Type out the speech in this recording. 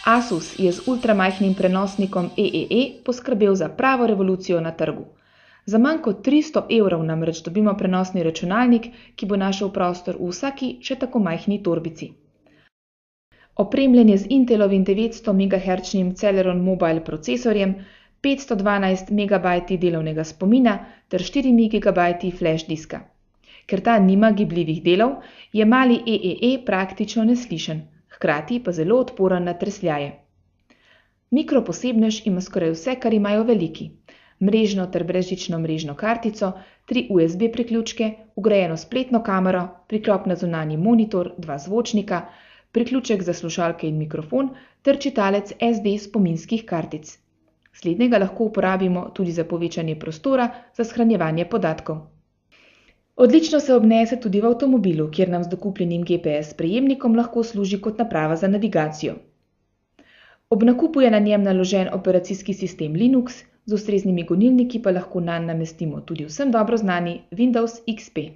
Asus je z ultramajhnim prenosnikom EEE poskrbel za pravo revolucijo na trgu. Za manj kot 300 evrov namreč dobimo prenosni računalnik, ki bo našel prostor v vsaki, še tako majhni torbici. Opremljen je z Intelovim 900 MHz Celeron Mobile procesorjem, 512 MB delovnega spomina ter 4 GB flash diska. Ker ta nima gibljivih delov, je mali EEE praktično neslišen, hkrati pa zelo odporen na tresljaje. Mikroposebnež ima skoraj vse, kar imajo veliki. Mrežno ter brezžično mrežno kartico, 3 USB priključke, vgrajeno spletno kamero, priklop na zunanji monitor, 2 zvočnika, priključek za slušalke in mikrofon ter čitalec SD spominskih kartic. Slednjega lahko uporabimo tudi za povečanje prostora za shranjevanje podatkov. Odlično se obnese tudi v avtomobilu, kjer nam z dokupljenim GPS prejemnikom lahko služi kot naprava za navigacijo. Ob nakupu je na njem naložen operacijski sistem Linux, z ustreznimi gonilniki pa lahko nanj namestimo tudi vsem dobro znani Windows XP.